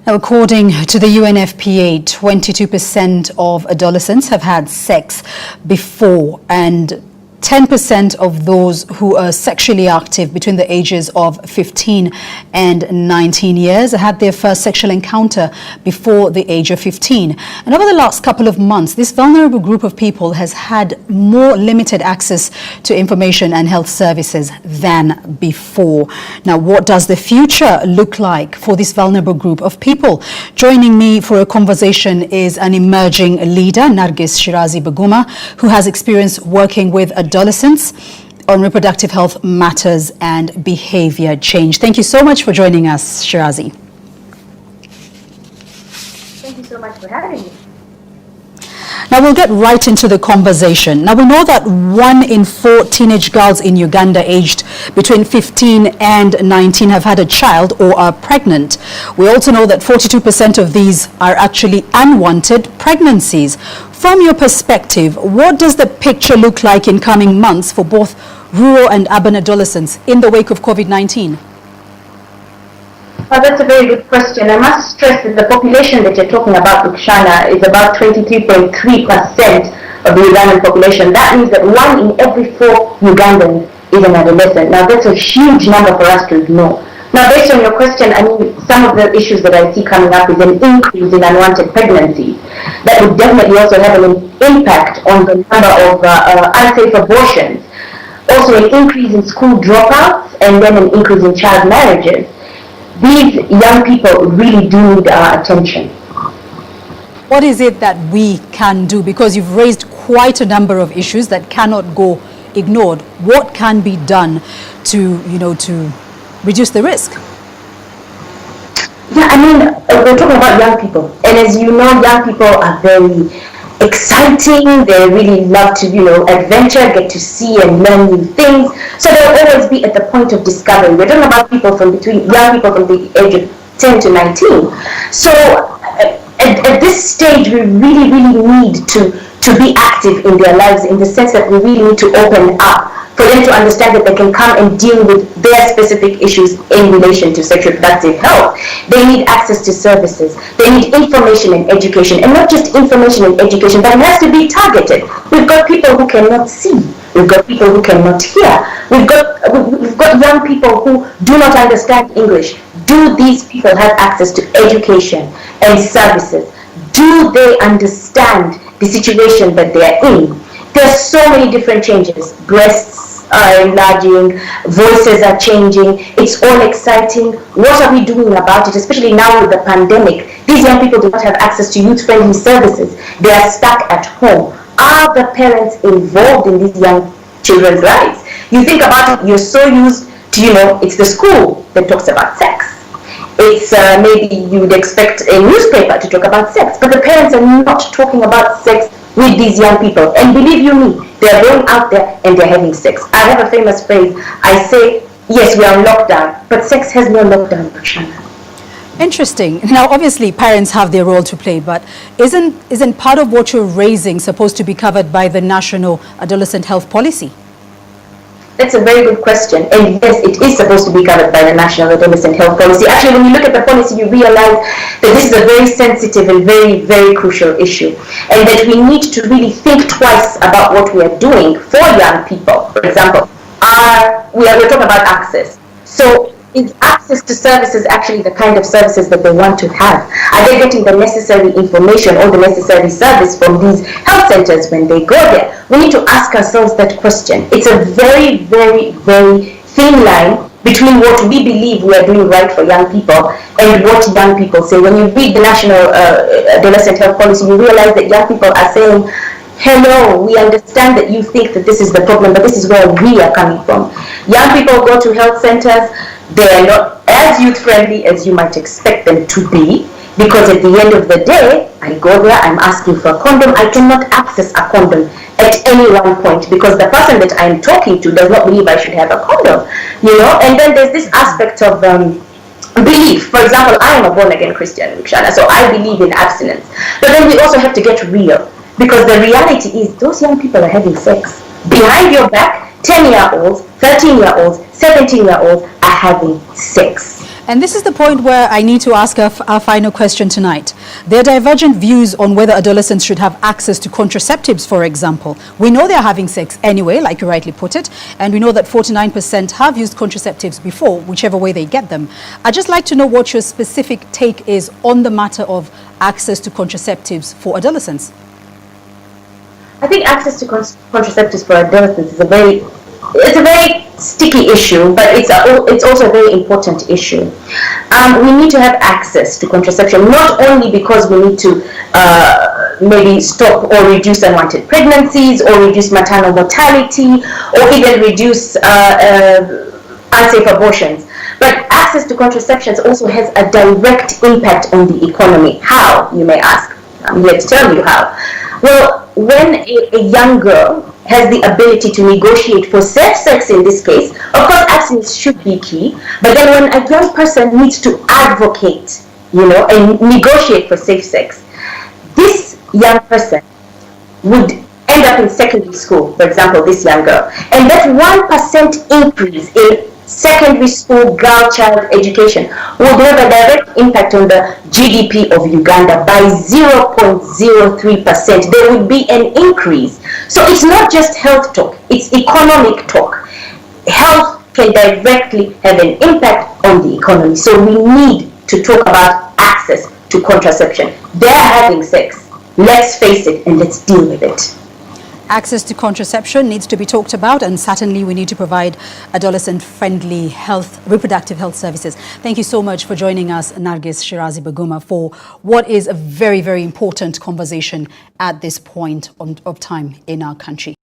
Now, according to the UNFPA, 22% of adolescents have had sex before, and 10% of those who are sexually active between the ages of 15 and 19 years had their first sexual encounter before the age of 15. And over the last couple of months, this vulnerable group of people has had more limited access to information and health services than before. Now, what does the future look like for this vulnerable group of people? Joining me for a conversation is an emerging leader, Nargis Shirazi Baguma, who has experience working with adolescents on reproductive health matters and behavior change. Thank you so much for joining us, Shirazi. Thank you so much for having me. Now we'll get right into the conversation. Now we know that 1 in 4 teenage girls in Uganda aged between 15 and 19 have had a child or are pregnant. We also know that 42% of these are actually unwanted pregnancies. From your perspective, what does the picture look like in coming months for both rural and urban adolescents in the wake of COVID-19? Well, that's a very good question. I must stress that the population that you're talking about, Ukshana, is about 23.3% of the Ugandan population. That means that 1 in every 4 Ugandans is an adolescent. Now, that's a huge number for us to ignore. Now, based on your question, I mean, some of the issues that I see coming up is an increase in unwanted pregnancies. That would definitely also have an impact on the number of unsafe abortions. Also, an increase in school dropouts, and then an increase in child marriages. These young people really do need our attention. What is it that we can do? Because you've raised quite a number of issues that cannot go ignored. What can be done to reduce the risk? Yeah, I mean, we're talking about young people. And as you know, young people are very exciting. They really love to, adventure, get to see and learn new things. So they'll always be at the point of discovery. We're talking about young people from the age of 10 to 19. So at this stage, we really, really need to be active in their lives, in the sense that we really need to open up for them to understand that they can come and deal with their specific issues in relation to sexual reproductive health. They need access to services. They need information and education, and not just information and education, but it has to be targeted. We've got people who cannot see. We've got people who cannot hear. We've got young people who do not understand English. Do these people have access to education and services? Do they understand the situation that they're in? There's so many different changes. Breasts are enlarging, voices are changing, it's all exciting. What are we doing about it, especially now with the pandemic? These young people do not have access to youth-friendly services. They are stuck at home. Are the parents involved in these young children's lives? You think about it, you're so used to, it's the school that talks about sex. It's maybe you would expect a newspaper to talk about sex, but the parents are not talking about sex with these young people. And believe you me, they're going out there and they're having sex. I have a famous phrase. I say, yes, we are on lockdown, but sex has no lockdown, Shana. Interesting. Now, obviously, parents have their role to play, but isn't part of what you're raising supposed to be covered by the National Adolescent Health Policy? That's a very good question. And yes, it is supposed to be covered by the National Adolescent Health Policy. Actually, when you look at the policy, you realize that this is a very sensitive and very, very crucial issue. And that we need to really think twice about what we are doing for young people. For example, we're talking about access. So is access to services actually the kind of services that they want to have? Are they getting the necessary information or the necessary service from these health centers when they go there? We need to ask ourselves that question. It's a very, very, very thin line between what we believe we are doing right for young people and what young people say. When you read the National Adolescent Health Policy, you realize that young people are saying, hello, we understand that you think that this is the problem, but this is where we are coming from. Young people go to health centers. They are not as youth-friendly as you might expect them to be, because at the end of the day, I go there, I'm asking for a condom. I cannot access a condom at any one point because the person that I'm talking to does not believe I should have a condom, And then there's this aspect of belief. For example, I am a born-again Christian, Shana, so I believe in abstinence. But then we also have to get real, because the reality is those young people are having sex behind your back. 10-year-olds, 13-year-olds, 17-year-olds are having sex. And this is the point where I need to ask our final question tonight. There are divergent views on whether adolescents should have access to contraceptives, for example. We know they're having sex anyway, like you rightly put it, and we know that 49% have used contraceptives before, whichever way they get them. I'd just like to know what your specific take is on the matter of access to contraceptives for adolescents. I think access to contraceptives for adolescents is a very sticky issue, but it's also a very important issue. We need to have access to contraception, not only because we need to maybe stop or reduce unwanted pregnancies, or reduce maternal mortality, or even reduce unsafe abortions. But access to contraceptions also has a direct impact on the economy. How, you may ask? I'm here to tell you how. Well, when a young girl has the ability to negotiate for safe sex in this case, of course abstinence should be key, but then when a young person needs to advocate, and negotiate for safe sex, this young person would end up in secondary school, for example, this young girl, and that 1% increase in secondary school girl child education would have a direct impact on the GDP of Uganda by 0.03%. There would be an increase. So it's not just health talk, it's economic talk. Health can directly have an impact on the economy. So we need to talk about access to contraception. They're having sex. Let's face it and let's deal with it. Access to contraception needs to be talked about, and certainly we need to provide adolescent-friendly reproductive health services. Thank you so much for joining us, Nargis Shirazi Baguma, for what is a very, very important conversation at this point of time in our country.